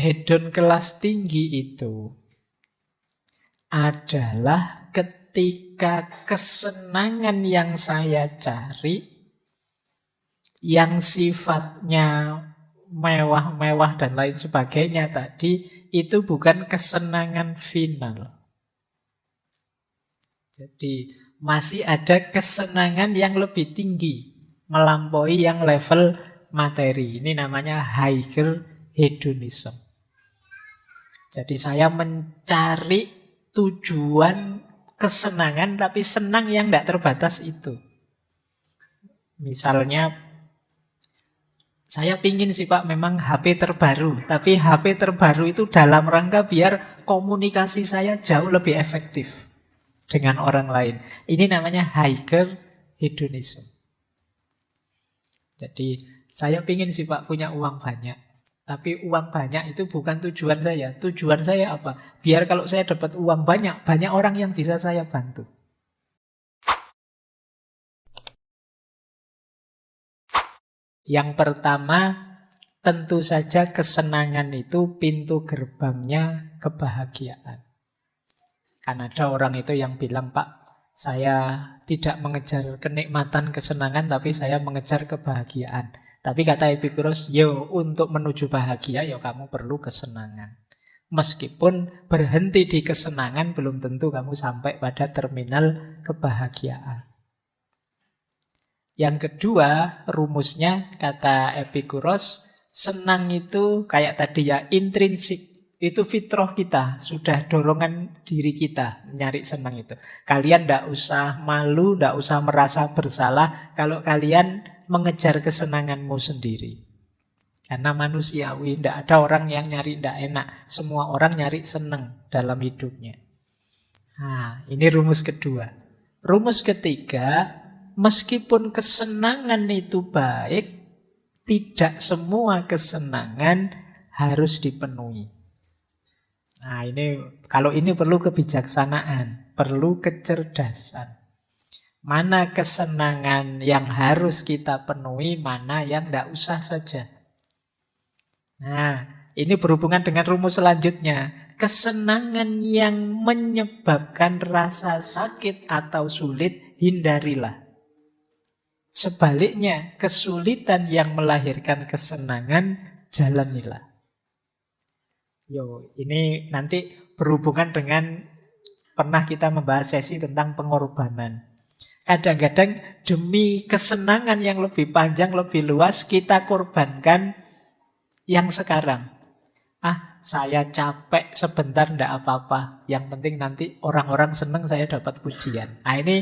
hedon kelas tinggi itu adalah ketika kesenangan yang saya cari, yang sifatnya mewah-mewah dan lain sebagainya tadi, itu bukan kesenangan final. Jadi masih ada kesenangan yang lebih tinggi, melampaui yang level materi. Ini namanya higher hedonism. Jadi saya mencari tujuan kesenangan, tapi senang yang tidak terbatas itu. Misalnya, saya pingin sih Pak memang HP terbaru, tapi HP terbaru itu dalam rangka biar komunikasi saya jauh lebih efektif dengan orang lain. Ini namanya higher hedonism. Jadi saya pingin sih Pak punya uang banyak, tapi uang banyak itu bukan tujuan saya. Tujuan saya apa? Biar kalau saya dapat uang banyak, banyak orang yang bisa saya bantu. Yang pertama, tentu saja kesenangan itu pintu gerbangnya kebahagiaan. Kan ada orang itu yang bilang, Pak, saya tidak mengejar kenikmatan, kesenangan, tapi saya mengejar kebahagiaan. Tapi kata Epikuros, yo untuk menuju bahagia, yo kamu perlu kesenangan. Meskipun berhenti di kesenangan, belum tentu kamu sampai pada terminal kebahagiaan. Yang kedua, rumusnya, kata Epikuros, senang itu kayak tadi ya, intrinsik. Itu fitrah kita, sudah dorongan diri kita nyari senang itu. Kalian tidak usah malu, tidak usah merasa bersalah kalau kalian mengejar kesenanganmu sendiri. Karena manusiawi, tidak ada orang yang nyari tidak enak. Semua orang nyari senang dalam hidupnya. Nah, ini rumus kedua. Rumus ketiga, meskipun kesenangan itu baik, tidak semua kesenangan harus dipenuhi. Nah ini, kalau ini perlu kebijaksanaan, perlu kecerdasan. Mana kesenangan yang harus kita penuhi, mana yang tidak usah saja. Nah, ini berhubungan dengan rumus selanjutnya. Kesenangan yang menyebabkan rasa sakit atau sulit, hindarilah. Sebaliknya, kesulitan yang melahirkan kesenangan, jalanilah. Ini nanti berhubungan dengan pernah kita membahas sesi tentang pengorbanan. Kadang-kadang demi kesenangan yang lebih panjang, lebih luas, kita korbankan yang sekarang. Saya capek sebentar, ndak apa-apa. Yang penting nanti orang-orang senang, saya dapat pujian. Ini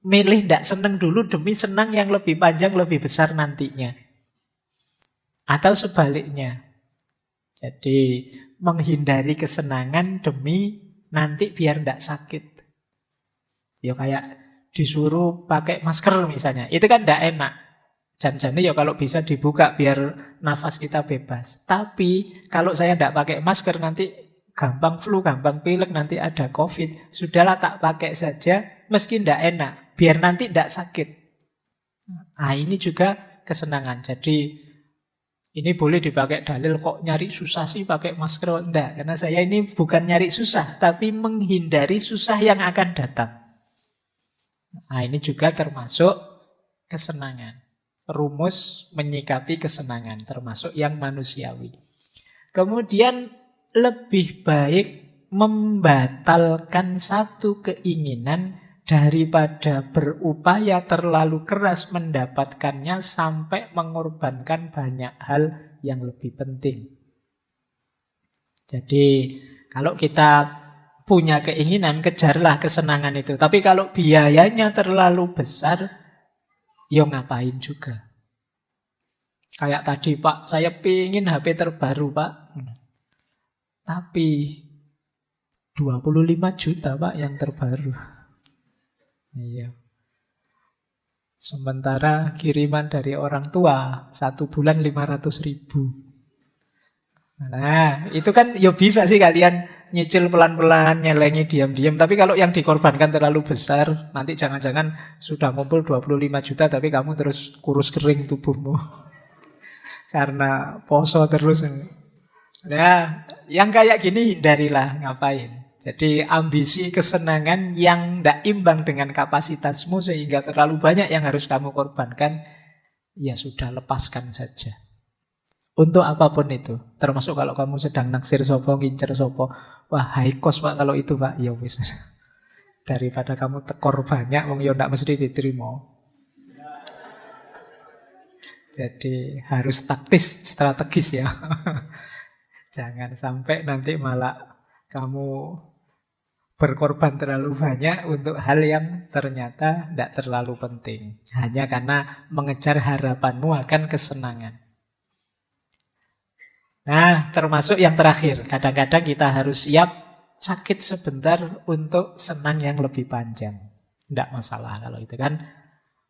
milih ndak senang dulu demi senang yang lebih panjang, lebih besar nantinya. Atau sebaliknya. Jadi menghindari kesenangan demi nanti biar tidak sakit. Ya kayak disuruh pakai masker misalnya. Itu kan tidak enak. Jan-jannya ya kalau bisa dibuka biar nafas kita bebas. Tapi kalau saya tidak pakai masker nanti gampang flu, gampang pilek, nanti ada COVID. Sudahlah tak pakai saja meski tidak enak. Biar nanti tidak sakit. Nah ini juga kesenangan. Jadi ini boleh dipakai dalil, kok nyari susah sih pakai masker? Enggak, karena saya ini bukan nyari susah, tapi menghindari susah yang akan datang. Nah ini juga termasuk kesenangan. Rumus menyikapi kesenangan, termasuk yang manusiawi. Kemudian lebih baik membatalkan satu keinginan daripada berupaya terlalu keras mendapatkannya sampai mengorbankan banyak hal yang lebih penting. Jadi kalau kita punya keinginan, kejarlah kesenangan itu. Tapi kalau biayanya terlalu besar, ya ngapain juga. Kayak tadi Pak, saya pingin HP terbaru Pak. Tapi 25 juta Pak yang terbaru. Iya. Sementara kiriman dari orang tua 1 bulan 500.000. Nah, itu kan ya bisa sih kalian nyicil pelan-pelan, nyelengi diam-diam. Tapi kalau yang dikorbankan terlalu besar, nanti jangan-jangan sudah ngumpul 25 juta tapi kamu terus kurus kering tubuhmu. Karena poso terus. Nah, yang kayak gini hindarilah, ngapain. Jadi ambisi kesenangan yang tidak imbang dengan kapasitasmu sehingga terlalu banyak yang harus kamu korbankan, ya sudah, lepaskan saja. Untuk apapun itu. Termasuk kalau kamu sedang naksir sopo, ngincer sopo. Wah, high cost pak kalau itu pak. Ya wis. Daripada kamu tekor banyak, wong yo ndak mesti diterima. Jadi harus taktis, strategis ya. Jangan sampai nanti malah kamu berkorban terlalu banyak untuk hal yang ternyata tidak terlalu penting. Hanya karena mengejar harapanmu akan kesenangan. Nah, termasuk yang terakhir. Kadang-kadang kita harus siap sakit sebentar untuk senang yang lebih panjang. Tidak masalah kalau itu kan.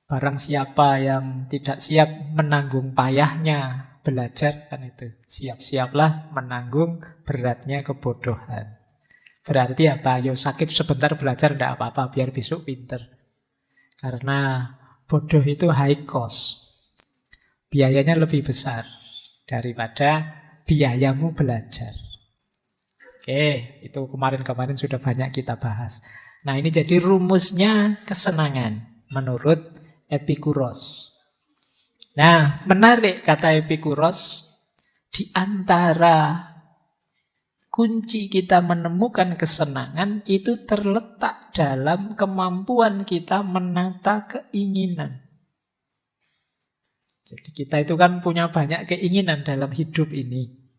Barang siapa yang tidak siap menanggung payahnya belajar, kan itu. Siap-siaplah menanggung beratnya kebodohan. Berarti apa? Yo sakit sebentar belajar tidak apa-apa, biar besok pinter. Karena bodoh itu high cost. Biayanya lebih besar daripada biayamu belajar. Oke, itu kemarin-kemarin sudah banyak kita bahas. Nah, ini jadi rumusnya kesenangan menurut Epikuros. Nah, menarik kata Epikuros, di antara kunci kita menemukan kesenangan itu terletak dalam kemampuan kita menata keinginan. Jadi kita itu kan punya banyak keinginan dalam hidup ini.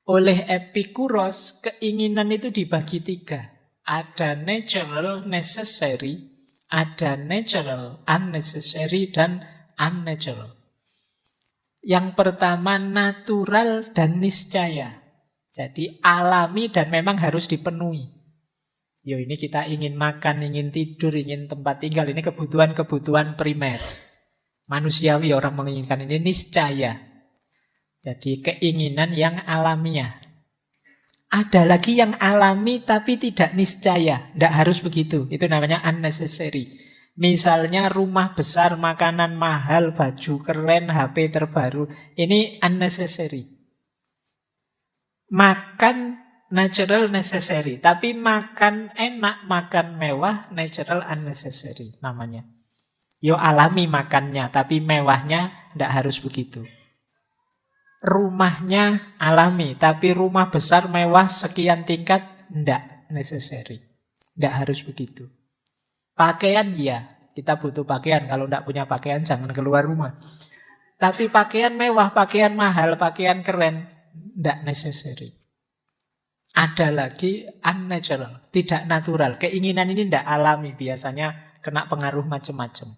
Oleh Epikuros, keinginan itu dibagi 3. Ada natural, necessary, ada natural, unnecessary, dan unnatural. Yang pertama natural dan niscaya. Jadi alami dan memang harus dipenuhi. Yo, ini kita ingin makan, ingin tidur, ingin tempat tinggal. Ini kebutuhan-kebutuhan primer. Manusiawi orang menginginkan ini niscaya. Jadi keinginan yang alamiah. Ada lagi yang alami tapi tidak niscaya. Tidak harus begitu. Itu namanya unnecessary. Misalnya rumah besar, makanan mahal, baju keren, HP terbaru. Ini unnecessary. Makan natural necessary. Tapi makan enak, makan mewah, natural unnecessary namanya. Yo alami makannya, tapi mewahnya tidak harus begitu. Rumahnya alami, tapi rumah besar mewah sekian tingkat tidak necessary. Tidak harus begitu. Pakaian ya, kita butuh pakaian. Kalau tidak punya pakaian jangan keluar rumah. Tapi pakaian mewah, pakaian mahal, pakaian keren, tidak necessary. Ada lagi unnatural, tidak natural. Keinginan ini tidak alami, biasanya kena pengaruh macam-macam.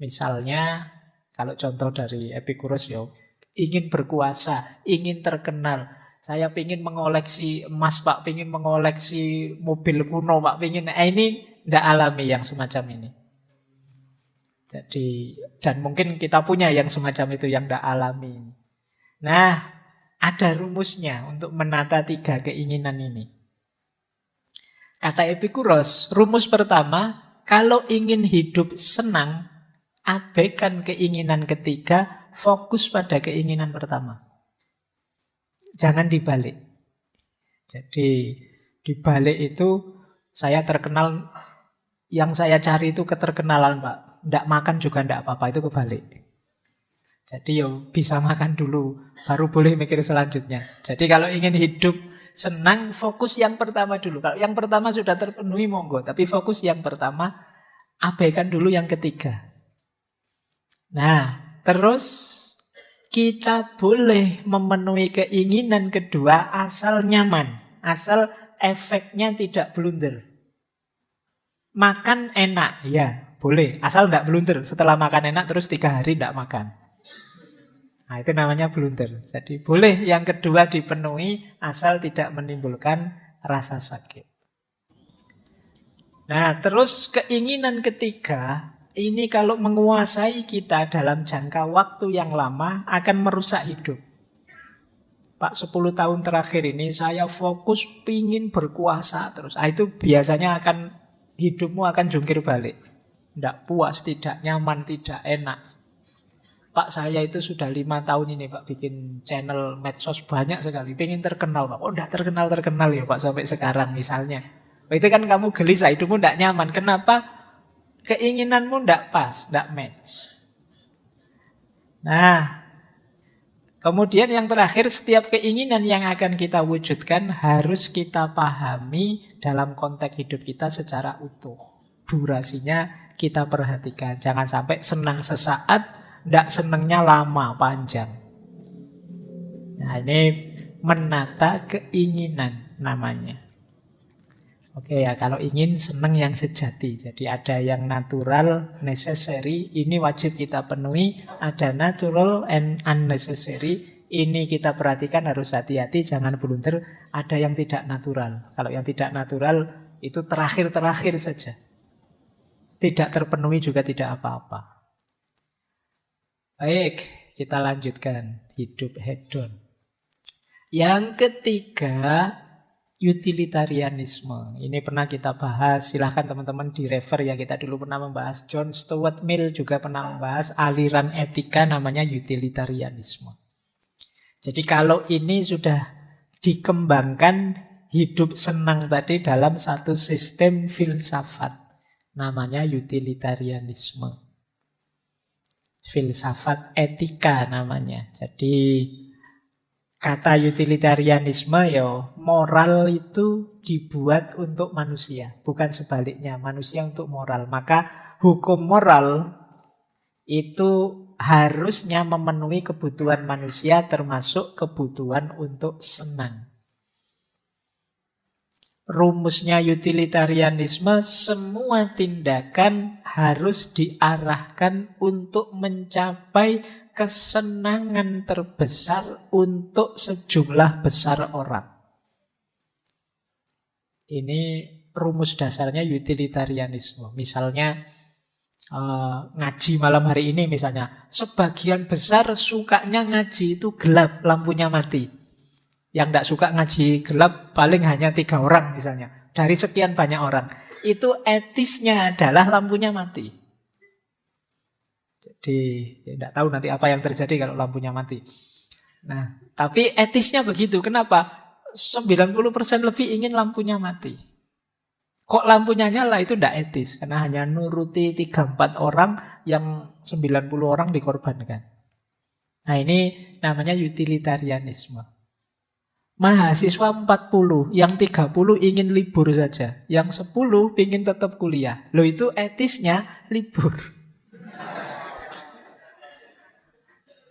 Misalnya, kalau contoh dari Epikuros ya, ingin berkuasa, ingin terkenal. Saya ingin mengoleksi emas pak, ingin mengoleksi mobil kuno pak, ingin. Ini tidak alami yang semacam ini. Jadi, dan mungkin kita punya yang semacam itu yang tidak alami. Nah, ada rumusnya untuk menata 3 keinginan ini. Kata Epikuros, rumus pertama, kalau ingin hidup senang, abaikan keinginan ketiga, fokus pada keinginan pertama. Jangan dibalik. Jadi dibalik itu saya terkenal, yang saya cari itu keterkenalan pak. Tidak makan juga tidak apa-apa, itu kebalik. Jadi yo bisa makan dulu, baru boleh mikir selanjutnya. Jadi kalau ingin hidup senang, fokus yang pertama dulu. Kalau yang pertama sudah terpenuhi monggo, tapi fokus yang pertama, abaikan dulu yang ketiga. Nah, terus kita boleh memenuhi keinginan kedua asal nyaman, asal efeknya tidak blunder. Makan enak, ya boleh, asal tidak blunder. Setelah makan enak terus 3 hari tidak makan. Nah, itu namanya blunder. Jadi boleh yang kedua dipenuhi asal tidak menimbulkan rasa sakit. Nah, terus keinginan ketiga ini kalau menguasai kita dalam jangka waktu yang lama akan merusak hidup. Pak, 10 tahun terakhir ini saya fokus pingin berkuasa terus. Itu biasanya hidupmu akan jungkir balik. Tidak puas, tidak nyaman, tidak enak. Pak saya itu sudah 5 tahun ini Pak bikin channel medsos banyak sekali. Pengen terkenal Pak. Oh enggak terkenal ya Pak sampai sekarang misalnya. Oh, itu kan kamu gelisah, hidupmu enggak nyaman. Kenapa? Keinginanmu enggak pas, enggak match. Nah, kemudian yang terakhir, setiap keinginan yang akan kita wujudkan harus kita pahami dalam konteks hidup kita secara utuh. Durasinya kita perhatikan. Jangan sampai senang sesaat, tidak senangnya lama, panjang. Nah, ini menata keinginan namanya. Oke ya, kalau ingin senang yang sejati. Jadi ada yang natural, necessary, ini wajib kita penuhi. Ada natural and unnecessary, ini kita perhatikan, harus hati-hati, jangan blunder. Ada yang tidak natural. Kalau yang tidak natural itu terakhir-terakhir saja. Tidak terpenuhi juga tidak apa-apa. Baik, kita lanjutkan. Hidup hedon. Yang ketiga, utilitarianisme. Ini pernah kita bahas, silahkan teman-teman direfer ya. Kita dulu pernah membahas, John Stuart Mill juga pernah membahas aliran etika namanya utilitarianisme. Jadi kalau ini sudah dikembangkan, hidup senang tadi dalam satu sistem filsafat, namanya utilitarianisme. Filsafat etika namanya. Jadi kata utilitarianisme ya, moral itu dibuat untuk manusia, bukan sebaliknya, manusia untuk moral. Maka hukum moral itu harusnya memenuhi kebutuhan manusia, termasuk kebutuhan untuk senang. Rumusnya utilitarianisme, semua tindakan harus diarahkan untuk mencapai kesenangan terbesar untuk sejumlah besar orang. Ini rumus dasarnya utilitarianisme. Misalnya ngaji malam hari ini misalnya, sebagian besar sukanya ngaji itu gelap, lampunya mati. Yang tidak suka ngaji gelap paling hanya 3 orang misalnya, dari sekian banyak orang. Itu etisnya adalah lampunya mati. Jadi tidak tahu nanti apa yang terjadi kalau lampunya mati. Nah, tapi etisnya begitu. Kenapa? 90% lebih ingin lampunya mati. Kok lampunya nyala? Itu tidak etis. Karena hanya nuruti 3-4 orang, yang 90 orang dikorbankan. Nah, ini namanya utilitarianisme. Mahasiswa 40, yang 30 ingin libur saja, yang 10 ingin tetap kuliah. Loh, itu etisnya libur.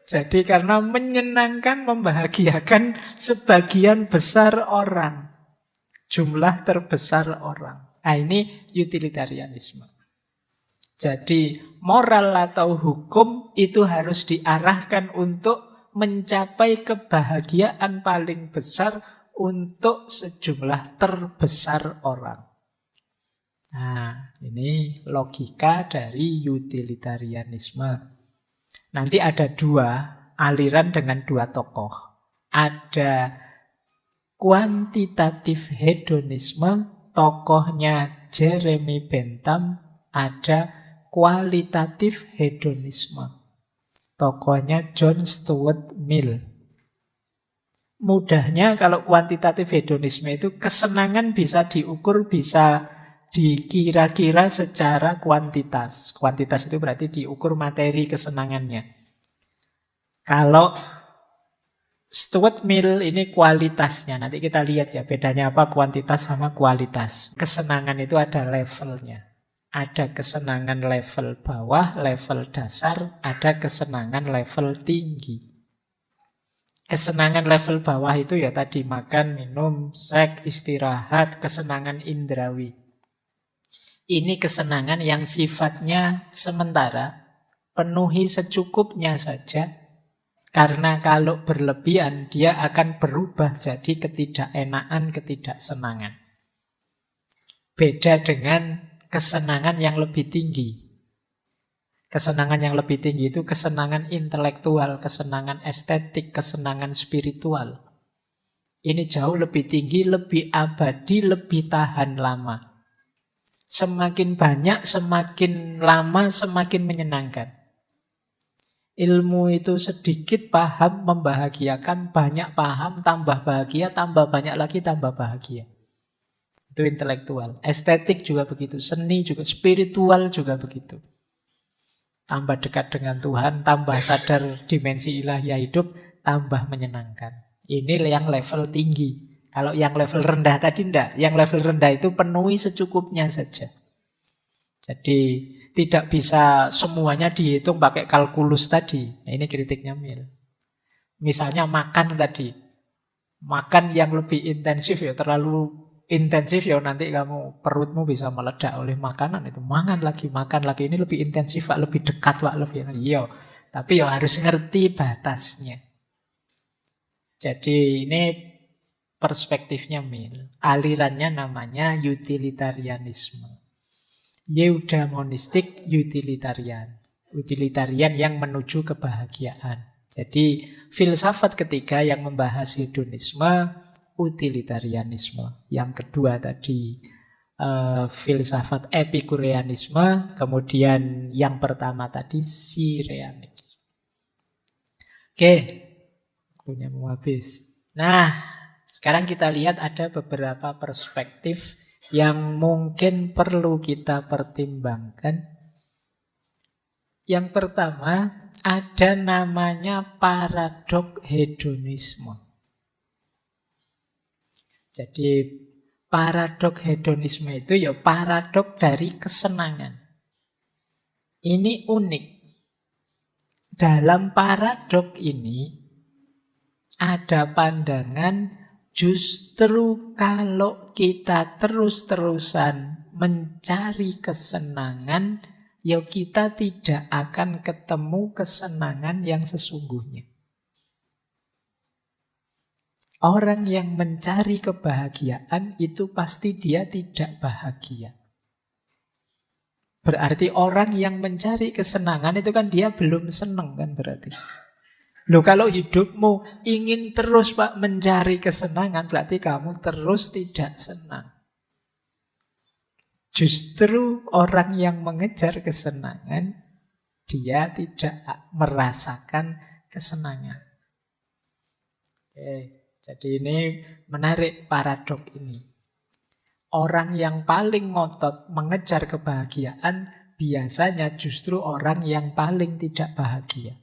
Jadi karena menyenangkan, membahagiakan sebagian besar orang, jumlah terbesar orang. Nah, ini utilitarianisme. Jadi moral atau hukum itu harus diarahkan untuk mencapai kebahagiaan paling besar untuk sejumlah terbesar orang. Nah, ini logika dari utilitarianisme. Nanti ada 2 aliran dengan 2 tokoh. Ada kuantitatif hedonisme, tokohnya Jeremy Bentham. Ada kualitatif hedonisme, tokohnya John Stuart Mill. Mudahnya kalau kuantitatif hedonisme itu kesenangan bisa diukur, bisa dikira-kira secara kuantitas. Kuantitas itu berarti diukur materi kesenangannya. Kalau Stuart Mill ini kualitasnya. Nanti kita lihat ya bedanya apa kuantitas sama kualitas. Kesenangan itu ada levelnya. Ada kesenangan level bawah, level dasar, ada kesenangan level tinggi. Kesenangan level bawah itu ya tadi makan, minum, seks, istirahat, kesenangan indrawi. Ini kesenangan yang sifatnya sementara, penuhi secukupnya saja. Karena kalau berlebihan dia akan berubah jadi ketidakenaan, ketidaksenangan. Beda dengan kesenangan yang lebih tinggi. Kesenangan yang lebih tinggi itu kesenangan intelektual, kesenangan estetik, kesenangan spiritual. Ini jauh lebih tinggi, lebih abadi, lebih tahan lama. Semakin banyak, semakin lama, semakin menyenangkan. Ilmu itu sedikit paham membahagiakan, banyak paham tambah bahagia, tambah banyak lagi tambah bahagia. Itu intelektual. Estetik juga begitu, seni juga, spiritual juga begitu. Tambah dekat dengan Tuhan, tambah sadar dimensi ilahiyah hidup, tambah menyenangkan. Ini yang level tinggi. Kalau yang level rendah tadi enggak. Yang level rendah itu penuhi secukupnya saja. Jadi tidak bisa semuanya dihitung pakai kalkulus tadi. Nah, ini kritiknya Mill. Misalnya makan tadi. Makan yang lebih intensif ya, terlalu intensif ya nanti kamu perutmu bisa meledak oleh makanan itu. Makan lagi. Ini lebih intensif, Pak, lebih dekat, Pak, lebih. Iya. Tapi ya harus ngerti batasnya. Jadi ini perspektifnya Mill. Alirannya namanya utilitarianisme. Eudaimonistik utilitarian. Utilitarian yang menuju kebahagiaan. Jadi filsafat ketiga yang membahas hedonisme, utilitarianisme. Yang kedua tadi filsafat epikureanisme. Kemudian yang pertama tadi sireanisme. Oke, waktunya mau habis. Nah, sekarang kita lihat ada beberapa perspektif yang mungkin perlu kita pertimbangkan. Yang pertama, ada namanya paradok hedonisme. Jadi paradok hedonisme itu ya paradok dari kesenangan. Ini unik. Dalam paradok ini ada pandangan justru kalau kita terus-terusan mencari kesenangan, ya kita tidak akan ketemu kesenangan yang sesungguhnya. Orang yang mencari kebahagiaan itu pasti dia tidak bahagia. Berarti orang yang mencari kesenangan itu kan dia belum senang kan berarti. Loh, kalau hidupmu ingin terus, Pak, mencari kesenangan, berarti kamu terus tidak senang. Justru orang yang mengejar kesenangan, dia tidak merasakan kesenangan. Oke, jadi ini menarik paradok ini. Orang yang paling ngotot mengejar kebahagiaan, biasanya justru orang yang paling tidak bahagia.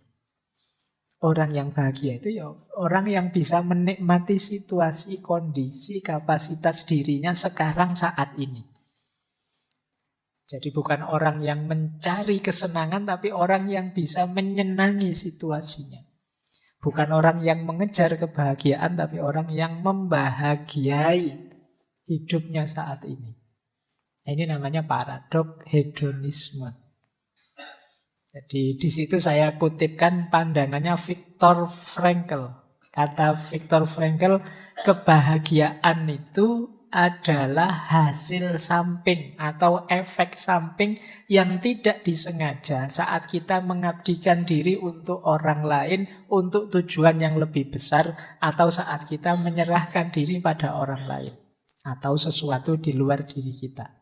Orang yang bahagia itu ya orang yang bisa menikmati situasi, kondisi, kapasitas dirinya sekarang saat ini. Jadi bukan orang yang mencari kesenangan, tapi orang yang bisa menyenangi situasinya. Bukan orang yang mengejar kebahagiaan, tapi orang yang membahagiai hidupnya saat ini. Ini namanya paradok hedonisme. Jadi di situ saya kutipkan pandangannya Viktor Frankl. Kata Viktor Frankl, kebahagiaan itu adalah hasil samping atau efek samping yang tidak disengaja saat kita mengabdikan diri untuk orang lain, untuk tujuan yang lebih besar, atau saat kita menyerahkan diri pada orang lain atau sesuatu di luar diri kita.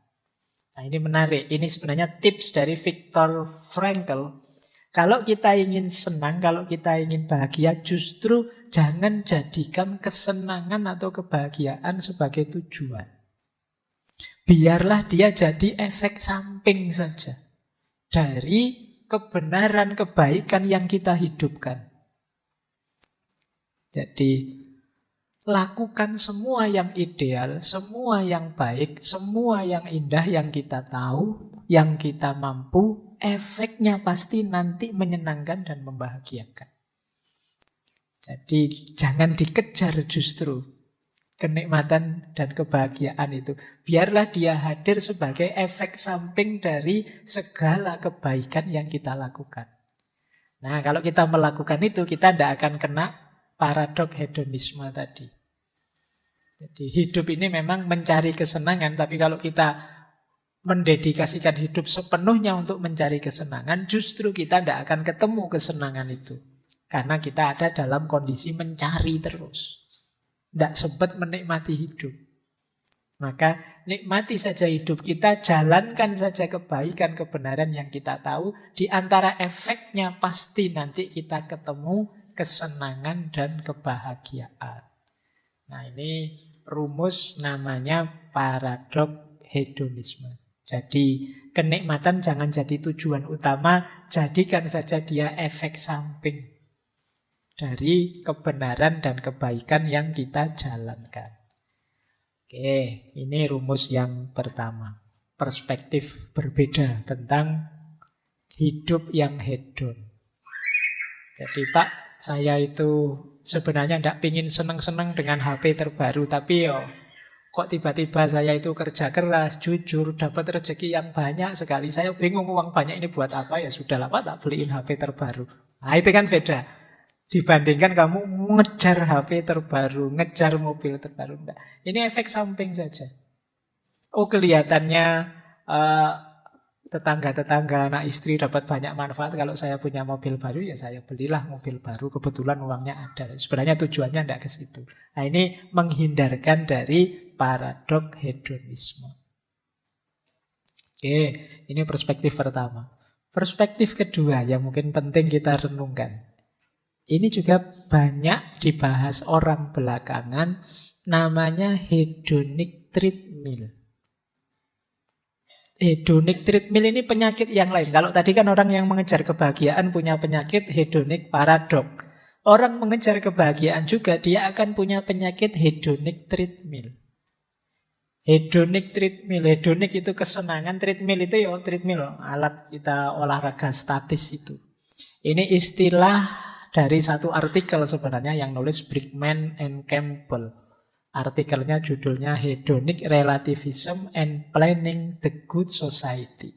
Nah, ini menarik. Ini sebenarnya tips dari Viktor Frankl. Kalau kita ingin senang, kalau kita ingin bahagia, justru jangan jadikan kesenangan atau kebahagiaan sebagai tujuan. Biarlah dia jadi efek samping saja dari kebenaran, kebaikan yang kita hidupkan. Jadi lakukan semua yang ideal, semua yang baik, semua yang indah yang kita tahu, yang kita mampu, efeknya pasti nanti menyenangkan dan membahagiakan. Jadi jangan dikejar justru kenikmatan dan kebahagiaan itu. Biarlah dia hadir sebagai efek samping dari segala kebaikan yang kita lakukan. Nah, kalau kita melakukan itu, kita tidak akan kena paradok hedonisme tadi. Jadi hidup ini memang mencari kesenangan, tapi kalau kita mendedikasikan hidup sepenuhnya untuk mencari kesenangan, justru kita tidak akan ketemu kesenangan itu. Karena kita ada dalam kondisi mencari terus. Tidak sempat menikmati hidup. Maka nikmati saja hidup kita, jalankan saja kebaikan, kebenaran yang kita tahu. Di antara efeknya pasti nanti kita ketemu kesenangan dan kebahagiaan. Nah, ini rumus namanya paradok hedonisme. Jadi kenikmatan jangan jadi tujuan utama, jadikan saja dia efek samping dari kebenaran dan kebaikan yang kita jalankan. Oke, ini rumus yang pertama. Perspektif berbeda tentang hidup yang hedon. Jadi Pak, saya itu sebenarnya tidak pingin seneng-seneng dengan HP terbaru. Tapi kok tiba-tiba saya itu kerja keras, jujur, dapat rezeki yang banyak sekali. Saya bingung uang banyak ini buat apa, ya sudah lah Pak, tak beliin HP terbaru. Nah itu kan beda. Dibandingkan kamu ngejar HP terbaru, ngejar mobil terbaru. Enggak. Ini efek samping saja. Oh kelihatannya tetangga-tetangga, anak istri dapat banyak manfaat. Kalau saya punya mobil baru, ya saya belilah mobil baru. Kebetulan uangnya ada. Sebenarnya tujuannya tidak ke situ. Nah ini menghindarkan dari paradok hedonisme. Oke, ini perspektif pertama. Perspektif kedua yang mungkin penting kita renungkan. Ini juga banyak dibahas orang belakangan, namanya hedonic treadmill. Hedonic treadmill ini penyakit yang lain. Kalau tadi kan orang yang mengejar kebahagiaan punya penyakit hedonic paradok. Orang mengejar kebahagiaan juga dia akan punya penyakit hedonic treadmill. Hedonic treadmill, hedonic itu kesenangan, treadmill itu ya treadmill, alat kita olahraga statis itu. Ini istilah dari satu artikel sebenarnya yang nulis Brickman and Campbell. Artikelnya judulnya Hedonic Relativism and Planning the Good Society.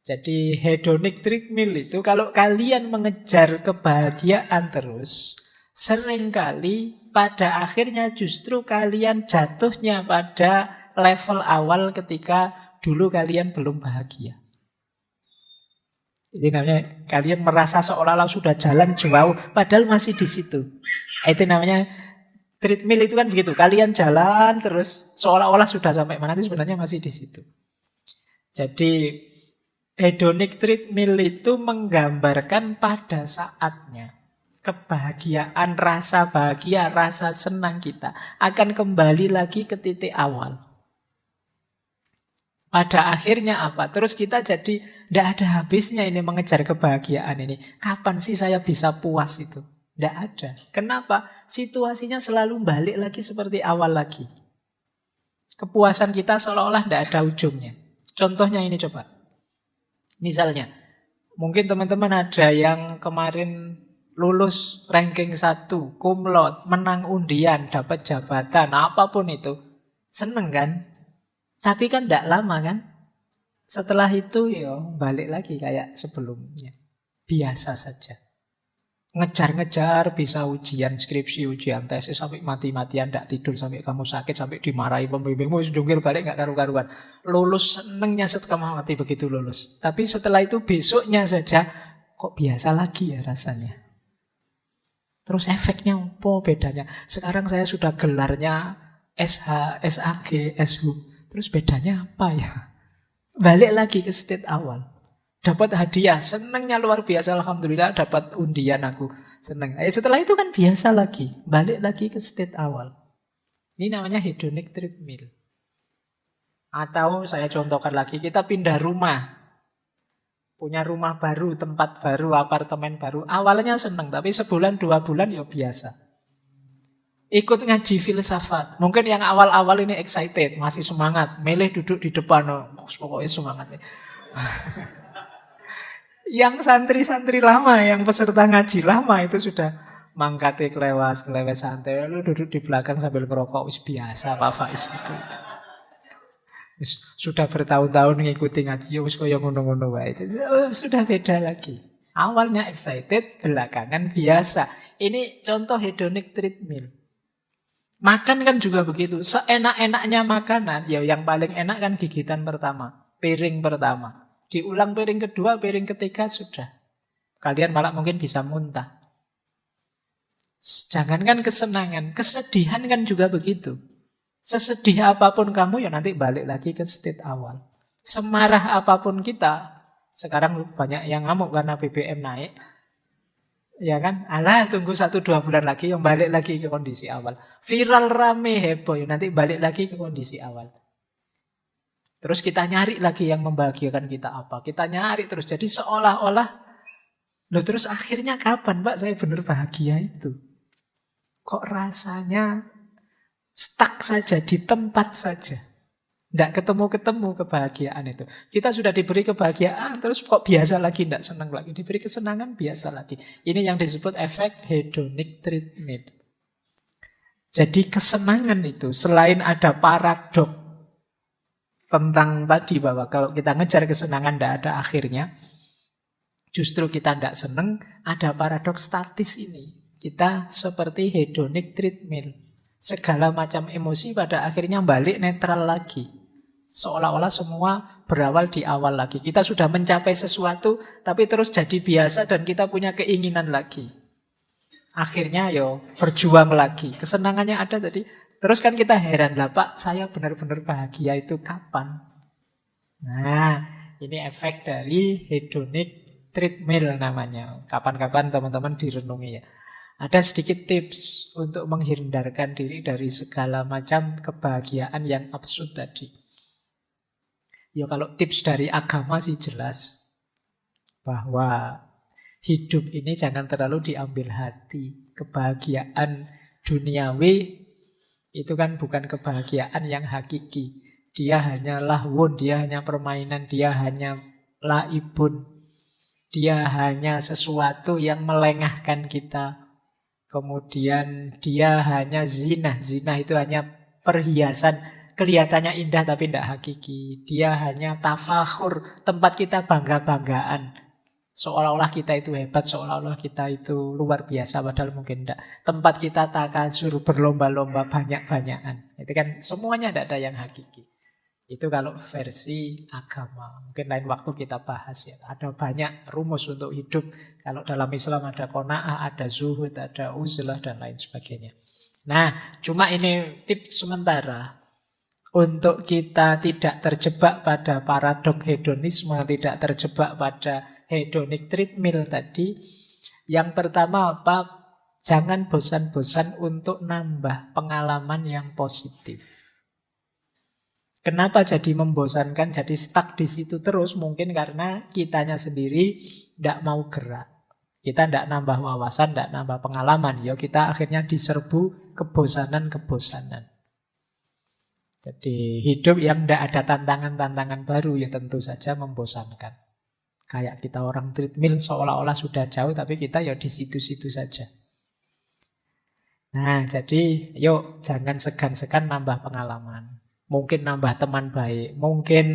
Jadi hedonic treadmill itu kalau kalian mengejar kebahagiaan terus, seringkali pada akhirnya justru kalian jatuhnya pada level awal ketika dulu kalian belum bahagia. Ini namanya kalian merasa seolah-olah sudah jalan jauh, padahal masih di situ. Itu namanya treadmill itu kan begitu. Kalian jalan terus seolah-olah sudah sampai mana, itu sebenarnya masih di situ. Jadi hedonic treadmill itu menggambarkan pada saatnya kebahagiaan, rasa bahagia, rasa senang kita akan kembali lagi ke titik awal. Pada akhirnya apa? Terus kita jadi tidak ada habisnya ini mengejar kebahagiaan ini. Kapan sih saya bisa puas itu? Tidak ada. Kenapa? Situasinya selalu balik lagi seperti awal lagi. Kepuasan kita seolah-olah tidak ada ujungnya. Contohnya ini coba. Misalnya, mungkin teman-teman ada yang kemarin lulus ranking 1, cum laude, menang undian, dapat jabatan, apapun itu. Seneng kan? Tapi kan tidak lama kan? Setelah itu balik lagi kayak sebelumnya. Biasa saja. Ngejar-ngejar bisa ujian skripsi, ujian tesis sampai mati-matian, tidak tidur sampai kamu sakit, sampai dimarahi pembimbingmu, jungkir balik nggak karu-karuan. Lulus senengnya setengah mati begitu lulus. Tapi setelah itu besoknya saja kok biasa lagi ya rasanya. Terus efeknya apa bedanya? Sekarang saya sudah gelarnya SH, SAG, SHU. Terus bedanya apa ya? Balik lagi ke state awal. Dapat hadiah, senangnya luar biasa, alhamdulillah dapat undian aku, senang. Setelah itu kan biasa lagi, balik lagi ke state awal. Ini namanya hedonic treadmill. Atau saya contohkan lagi, kita pindah rumah. Punya rumah baru, tempat baru, apartemen baru. Awalnya senang, tapi sebulan, 2 bulan ya biasa. Ikut ngaji filsafat. Mungkin yang awal-awal ini excited, masih semangat. Meleh duduk di depan, pokoknya semangat. Yang santri-santri lama, yang peserta ngaji lama itu sudah mangkate kelewes santai. Lu duduk di belakang sambil ngerokok, wis biasa Pak Faiz itu. Sudah bertahun-tahun ngikuti ngaji, wis kaya ngono-ngono wae. Sudah beda lagi. Awalnya excited, belakangan biasa. Ini contoh hedonic treadmill. Makan kan juga begitu. Seenak-enaknya makanan, yang paling enak kan gigitan pertama, piring pertama. Diulang piring kedua, piring ketiga sudah. Kalian malah mungkin bisa muntah. Jangankan kesenangan, kesedihan kan juga begitu. Sesedih apapun kamu ya nanti balik lagi ke state awal. Semarah apapun kita, sekarang banyak yang ngamuk karena BBM naik. Ya kan? Alah tunggu 1-2 bulan lagi yang balik lagi ke kondisi awal. Viral rame heboh ya nanti balik lagi ke kondisi awal. Terus kita nyari lagi yang membahagiakan kita apa. Kita nyari terus. Jadi seolah-olah, loh terus akhirnya kapan Pak saya benar bahagia itu? Kok rasanya stuck saja, di tempat saja. Tidak ketemu-ketemu kebahagiaan itu. Kita sudah diberi kebahagiaan, terus kok biasa lagi, tidak senang lagi. Diberi kesenangan, biasa lagi. Ini yang disebut efek hedonic treatment. Jadi kesenangan itu, selain ada paradok tentang tadi bahwa kalau kita ngejar kesenangan tidak ada akhirnya, justru kita tidak senang, ada paradok statis ini. Kita seperti hedonic treatment. Segala macam emosi pada akhirnya balik netral lagi. Seolah-olah semua berawal di awal lagi. Kita sudah mencapai sesuatu, tapi terus jadi biasa dan kita punya keinginan lagi. Akhirnya berjuang lagi. Kesenangannya ada tadi. Terus kan kita heran lah Pak, saya benar-benar bahagia itu kapan? Nah, ini efek dari hedonic treadmill namanya. Kapan-kapan teman-teman direnungi ya. Ada sedikit tips untuk menghindarkan diri dari segala macam kebahagiaan yang absurd tadi. Ya kalau tips dari agama sih jelas. Bahwa hidup ini jangan terlalu diambil hati. Kebahagiaan duniawi itu kan bukan kebahagiaan yang hakiki. Dia hanya lahwun, dia hanya permainan, dia hanya laibun. Dia hanya sesuatu yang melengahkan kita. Kemudian dia hanya zina. Zina itu hanya perhiasan. Kelihatannya indah tapi tidak hakiki. Dia hanya tafakhur. Tempat kita bangga-banggaan. Seolah-olah kita itu hebat. Seolah-olah kita itu luar biasa. Padahal mungkin tidak. Tempat kita takasur, berlomba-lomba, banyak-banyakan. Itu kan semuanya tidak ada yang hakiki. Itu kalau versi agama. Mungkin lain waktu kita bahas ya. Ada banyak rumus untuk hidup. Kalau dalam Islam ada qanaah, ada zuhud, ada uzlah, dan lain sebagainya. Nah, cuma ini tips sementara. Untuk kita tidak terjebak pada paradok hedonisme, tidak terjebak pada hedonic treadmill tadi. Yang pertama apa? Jangan bosan-bosan untuk nambah pengalaman yang positif. Kenapa jadi membosankan, jadi stuck di situ terus? Mungkin karena kitanya sendiri tidak mau gerak. Kita tidak nambah wawasan, tidak nambah pengalaman. Ya kita akhirnya diserbu kebosanan-kebosanan. Jadi hidup yang tidak ada tantangan-tantangan baru ya tentu saja membosankan. Kayak kita orang treadmill seolah-olah sudah jauh, tapi kita ya di situ-situ saja. Nah jadi yuk jangan segan-segan nambah pengalaman. Mungkin nambah teman baik, mungkin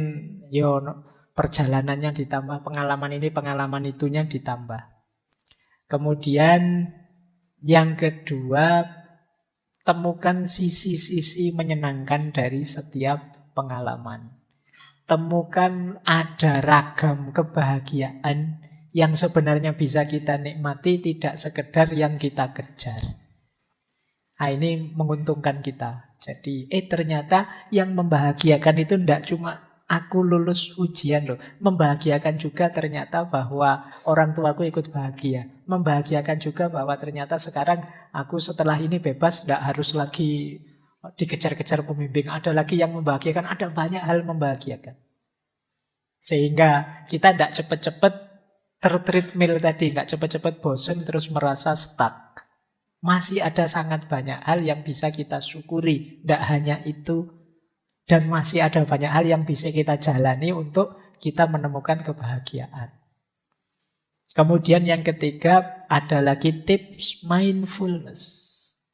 perjalanannya ditambah, pengalaman ini, pengalaman itunya ditambah. Kemudian yang kedua, temukan sisi-sisi menyenangkan dari setiap pengalaman. Temukan ada ragam kebahagiaan yang sebenarnya bisa kita nikmati, tidak sekedar yang kita kejar. Nah ini menguntungkan kita. Jadi ternyata yang membahagiakan itu tidak cuma aku lulus ujian loh. Membahagiakan juga ternyata bahwa orang tuaku ikut bahagia. Membahagiakan juga bahwa ternyata sekarang aku setelah ini bebas, tidak harus lagi dikejar-kejar pembimbing. Ada lagi yang membahagiakan, ada banyak hal membahagiakan. Sehingga kita tidak cepat-cepat tertreadmill tadi, nggak cepat-cepat bosan terus merasa stuck. Masih ada sangat banyak hal yang bisa kita syukuri. Tidak hanya itu. Dan masih ada banyak hal yang bisa kita jalani untuk kita menemukan kebahagiaan. Kemudian yang ketiga ada lagi tips mindfulness.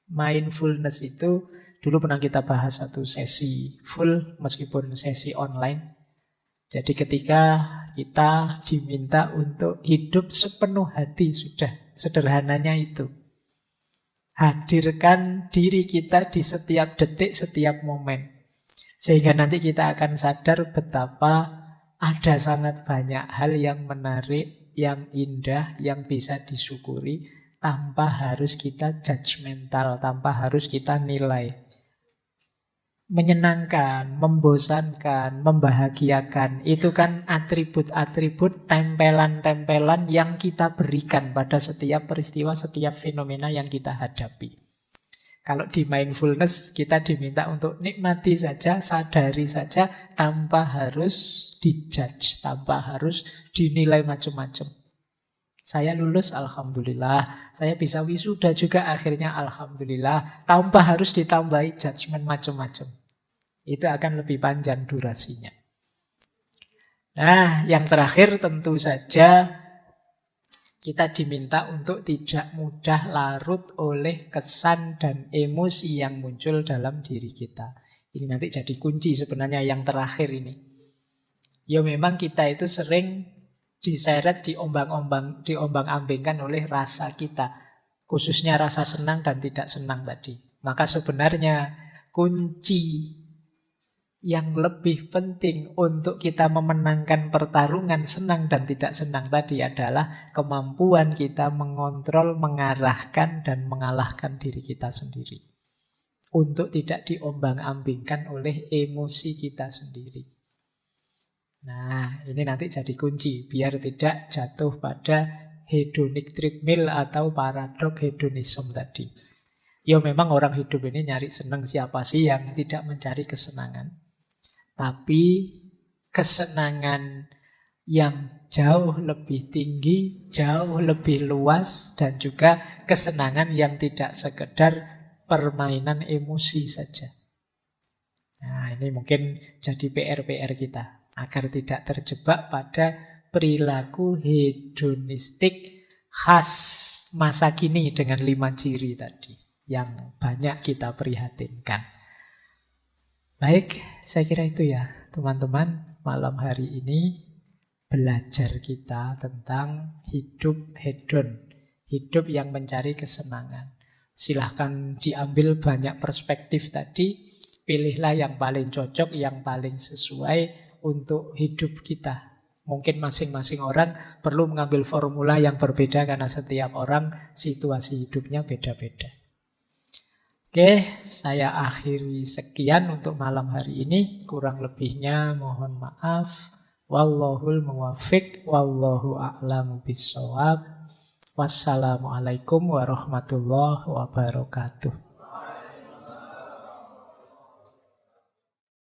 Mindfulness itu dulu pernah kita bahas satu sesi full meskipun sesi online. Jadi ketika kita diminta untuk hidup sepenuh hati, sudah sederhananya itu. Hadirkan diri kita di setiap detik, setiap momen. Sehingga nanti kita akan sadar betapa ada sangat banyak hal yang menarik, yang indah, yang bisa disyukuri tanpa harus kita judgmental, tanpa harus kita nilai. menyenangkan, membosankan, membahagiakan. Itu kan atribut-atribut, tempelan-tempelan yang kita berikan pada setiap peristiwa, setiap fenomena yang kita hadapi. Kalau di mindfulness kita diminta untuk nikmati saja, sadari saja, tanpa harus dijudge, tanpa harus dinilai macam-macam. Saya lulus, alhamdulillah. Saya bisa wisuda juga akhirnya, alhamdulillah. Tanpa harus ditambahi judgement macam-macam. Itu akan lebih panjang durasinya. Nah, yang terakhir tentu saja kita diminta untuk tidak mudah larut oleh kesan dan emosi yang muncul dalam diri kita. Ini nanti jadi kunci sebenarnya yang terakhir ini. Ya memang kita itu sering diseret, diombang-ambingkan oleh rasa kita. Khususnya rasa senang dan tidak senang tadi. Maka sebenarnya kunci yang lebih penting untuk kita memenangkan pertarungan senang dan tidak senang tadi adalah kemampuan kita mengontrol, mengarahkan, dan mengalahkan diri kita sendiri. Untuk tidak diombang-ambingkan oleh emosi kita sendiri. Nah, ini nanti jadi kunci biar tidak jatuh pada hedonic treadmill atau paradok hedonisme tadi. Ya memang orang hidup ini nyari senang, siapa sih yang tidak mencari kesenangan? Tapi kesenangan yang jauh lebih tinggi, jauh lebih luas, dan juga kesenangan yang tidak sekedar permainan emosi saja. Nah, ini mungkin jadi PR-PR kita, agar tidak terjebak pada perilaku hedonistik khas masa kini dengan 5 ciri tadi, yang banyak kita prihatinkan. Baik, saya kira itu ya teman-teman. Malam hari ini belajar kita tentang hidup hedon, hidup yang mencari kesenangan. Silahkan diambil banyak perspektif tadi, pilihlah yang paling cocok, yang paling sesuai untuk hidup kita. Mungkin masing-masing orang perlu mengambil formula yang berbeda karena setiap orang situasi hidupnya beda-beda. Oke, saya akhiri sekian untuk malam hari ini. Kurang lebihnya mohon maaf. Wallahul muwaffiq, wallahu a'lamu bissawab. Wassalamualaikum warahmatullahi wabarakatuh.